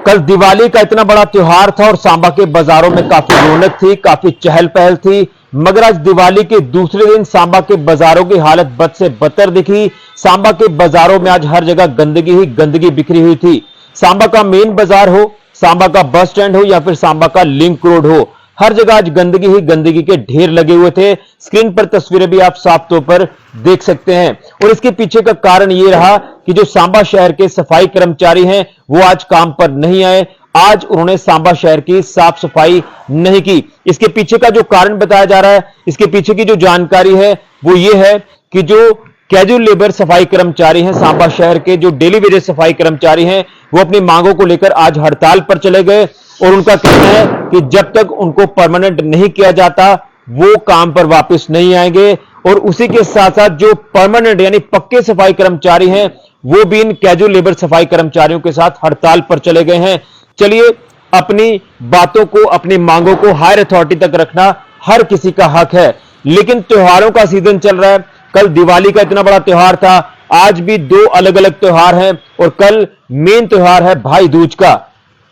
कल दिवाली का इतना बड़ा त्योहार था और सांबा के बाजारों में काफी रौनक थी, काफी चहल पहल थी। मगर आज दिवाली के दूसरे दिन सांबा के बाजारों की हालत बद से बदतर दिखी। सांबा के बाजारों में आज हर जगह गंदगी ही गंदगी बिखरी हुई थी। सांबा का मेन बाजार हो, सांबा का बस स्टैंड हो या फिर सांबा का लिंक रोड हो, हर जगह आज गंदगी ही गंदगी के ढेर लगे हुए थे। स्क्रीन पर तस्वीरें भी आप साफ तौर पर देख सकते हैं। और इसके पीछे का कारण यह रहा कि जो सांबा शहर के सफाई कर्मचारी हैं वो आज काम पर नहीं आए। आज उन्होंने सांबा शहर की साफ सफाई नहीं की। इसके पीछे का जो कारण बताया जा रहा है, इसके पीछे की जो जानकारी है वो ये है कि जो कैजुअल लेबर सफाई कर्मचारी हैं सांबा शहर के, जो डेली वेजेस सफाई कर्मचारी हैं, वो अपनी मांगों को लेकर आज हड़ताल पर चले गए। और उनका कहना है कि जब तक उनको परमानेंट नहीं किया जाता वो काम पर वापस नहीं आएंगे। और उसी के साथ साथ जो परमानेंट यानी पक्के सफाई कर्मचारी हैं वो भी इन कैजुअल लेबर सफाई कर्मचारियों के साथ हड़ताल पर चले गए हैं। चलिए, अपनी बातों को, अपनी मांगों को हायर अथॉरिटी तक रखना हर किसी का हक है, लेकिन त्योहारों का सीजन चल रहा है। कल दिवाली का इतना बड़ा त्योहार था, आज भी दो अलग अलग त्योहार हैं और कल मेन त्योहार है भाई दूज का।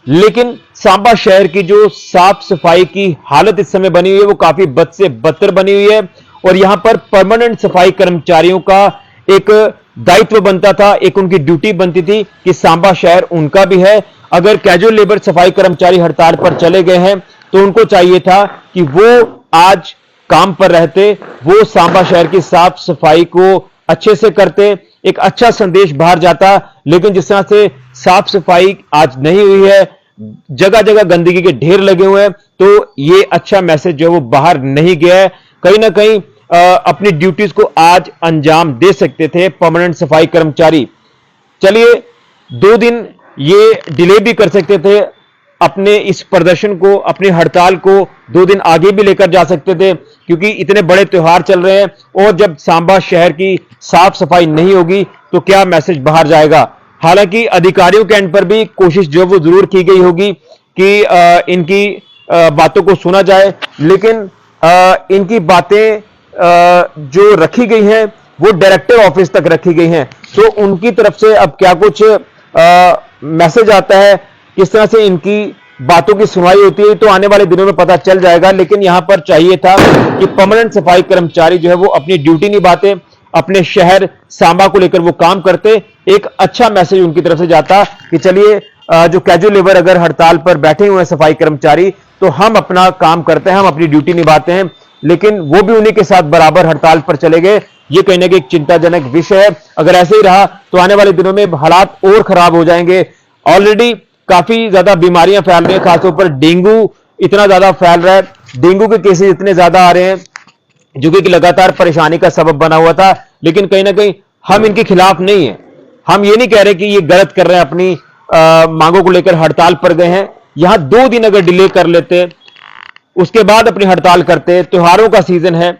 लेकिन सांबा शहर की जो साफ सफाई की हालत इस समय बनी हुई है वो काफी बद से बदतर बनी हुई है। और यहां पर परमानेंट सफाई कर्मचारियों का एक दायित्व बनता था, एक उनकी ड्यूटी बनती थी कि सांबा शहर उनका भी है। अगर कैजुअल लेबर सफाई कर्मचारी हड़ताल पर चले गए हैं तो उनको चाहिए था कि वो आज काम पर रहते, वो सांबा शहर की साफ सफाई को अच्छे से करते, एक अच्छा संदेश बाहर जाता। लेकिन जिस तरह से साफ सफाई आज नहीं हुई है, जगह जगह गंदगी के ढेर लगे हुए हैं, तो ये अच्छा मैसेज जो है वो बाहर नहीं गया है। कहीं ना कहीं अपनी ड्यूटीज को आज अंजाम दे सकते थे परमानेंट सफाई कर्मचारी। चलिए, 2 दिन ये डिले भी कर सकते थे, अपने इस प्रदर्शन को, अपनी हड़ताल को 2 दिन आगे भी लेकर जा सकते थे, क्योंकि इतने बड़े त्योहार चल रहे हैं। और जब सांबा शहर की साफ सफाई नहीं होगी तो क्या मैसेज बाहर जाएगा। हालांकि अधिकारियों के एंड पर भी कोशिश जो वो जरूर की गई होगी कि इनकी बातों को सुना जाए, लेकिन इनकी बातें जो रखी गई हैं वो डायरेक्टर ऑफिस तक रखी गई हैं। तो उनकी तरफ से अब क्या कुछ मैसेज आता है, किस तरह से इनकी बातों की सुनवाई होती है, तो आने वाले दिनों में पता चल जाएगा। लेकिन यहां पर चाहिए था कि परमानेंट सफाई कर्मचारी जो है वो अपनी ड्यूटी निभाते, अपने शहर सांबा को लेकर वो काम करते, एक अच्छा मैसेज उनकी तरफ से जाता कि चलिए, जो कैजुअल लेबर अगर हड़ताल पर बैठे हुए हैं सफाई कर्मचारी, तो हम अपना काम करते हैं, हम अपनी ड्यूटी निभाते हैं। लेकिन वो भी उन्हीं के साथ बराबर हड़ताल पर चले गए। ये कहीं ना कहीं एक चिंताजनक विषय है। अगर ऐसे ही रहा तो आने वाले दिनों में हालात और खराब हो जाएंगे। ऑलरेडी काफी ज्यादा बीमारियां फैल रही हैं, खासतौर पर डेंगू इतना ज्यादा फैल रहा है, डेंगू के केसेस इतने ज्यादा आ रहे हैं जो कि लगातार परेशानी का सबब बना हुआ था। लेकिन कहीं ना कहीं हम इनके खिलाफ नहीं है, हम ये नहीं कह रहे कि ये गलत कर रहे हैं, अपनी मांगों को लेकर हड़ताल पर गए हैं। यहां 2 दिन अगर डिले कर लेते, उसके बाद अपनी हड़ताल करते, त्योहारों का सीजन है,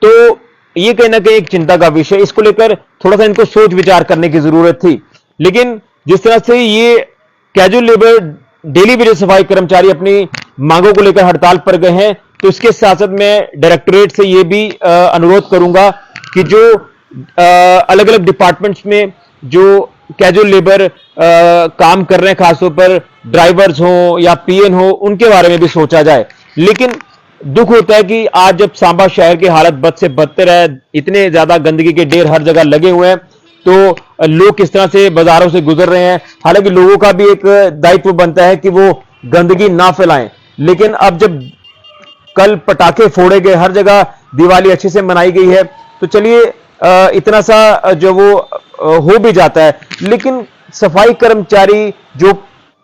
तो ये कहीं ना कहीं एक चिंता का विषय, इसको लेकर थोड़ा सा इनको सोच विचार करने की जरूरत थी। लेकिन जिस तरह से ये कैजुअल लेबर डेली वेजेस सफाई कर्मचारी अपनी मांगों को लेकर हड़ताल पर गए हैं, तो इसके साथ साथ मैं डायरेक्टरेट से यह भी अनुरोध करूंगा कि जो अलग अलग डिपार्टमेंट्स में जो कैजुअल लेबर काम कर रहे हैं, खासतौर पर ड्राइवर्स हो या पीएन हो, उनके बारे में भी सोचा जाए। लेकिन दुख होता है कि आज जब सांबा शहर की हालत बद से बदतर है, इतने ज्यादा गंदगी के ढेर हर जगह लगे हुए हैं, तो लोग किस तरह से बाजारों से गुजर रहे हैं। हालांकि लोगों का भी एक दायित्व बनता है कि वो गंदगी ना फैलाएं, लेकिन अब जब कल पटाखे फोड़े गए, हर जगह दिवाली अच्छे से मनाई गई है, तो चलिए इतना सा जो वो हो भी जाता है। लेकिन सफाई कर्मचारी जो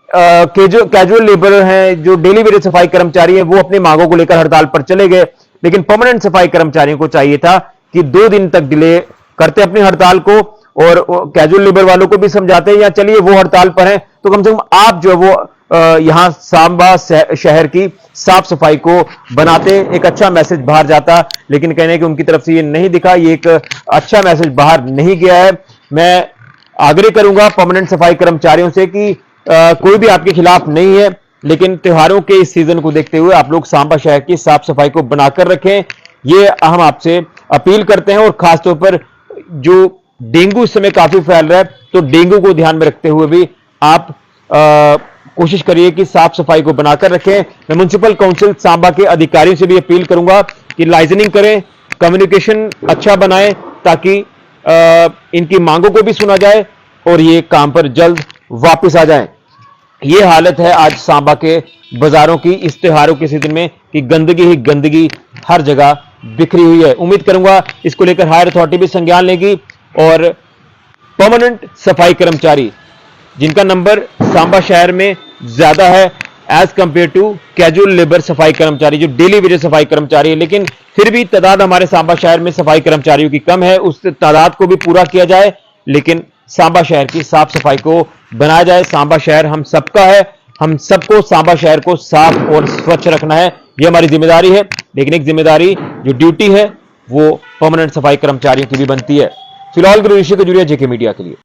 कैजुअल लेबर हैं, जो डेली वेजेस सफाई कर्मचारी हैं, वो अपनी मांगों को लेकर हड़ताल पर चले गए। लेकिन परमानेंट सफाई कर्मचारियों को चाहिए था कि 2 दिन तक डिले करते अपनी हड़ताल को, और कैजुअल लेबर वालों को भी समझाते हैं या चलिए वो हड़ताल पर हैं तो कम से कम आप जो वो यहां सांबा शहर की साफ सफाई को बनाते, एक अच्छा मैसेज बाहर जाता। लेकिन कहने की उनकी तरफ से ये नहीं दिखा, ये एक अच्छा मैसेज बाहर नहीं गया है। मैं आग्रह करूंगा परमानेंट सफाई कर्मचारियों से कि कोई भी आपके खिलाफ नहीं है, लेकिन त्योहारों के इस सीजन को देखते हुए आप लोग सांबा शहर की साफ सफाई को बनाकर रखें, ये हम आपसे अपील करते हैं। और खासतौर पर जो डेंगू इस समय काफी फैल रहा है, तो डेंगू को ध्यान में रखते हुए भी आप कोशिश करिए कि साफ सफाई को बनाकर रखें। मैं म्युनिसिपल काउंसिल सांबा के अधिकारियों से भी अपील करूंगा कि लाइजनिंग करें, कम्युनिकेशन अच्छा बनाएं, ताकि इनकी मांगों को भी सुना जाए और ये काम पर जल्द वापस आ जाएं। ये हालत है आज सांबा के बाजारों की इस त्योहारों के सीजन में कि गंदगी ही गंदगी हर जगह बिखरी हुई है। उम्मीद करूंगा इसको लेकर हायर अथॉरिटी भी संज्ञान लेगी और परमानेंट सफाई कर्मचारी जिनका नंबर सांबा शहर में ज्यादा है as compare to casual labour सफाई कर्मचारी जो डेली वेजेस सफाई कर्मचारी है, लेकिन फिर भी तादाद हमारे सांबा शहर में सफाई कर्मचारियों की कम है, उस तादाद को भी पूरा किया जाए, लेकिन सांबा शहर की साफ सफाई को बनाया जाए। सांबा शहर हम सबका है, हम सबको सांबा शहर को साफ और स्वच्छ रखना है, यह हमारी जिम्मेदारी है। लेकिन एक जिम्मेदारी जो ड्यूटी है वो परमानेंट सफाई कर्मचारियों की भी बनती है। फिलहाल गुरु ऋषि कजूरिया, जेके मीडिया के लिए।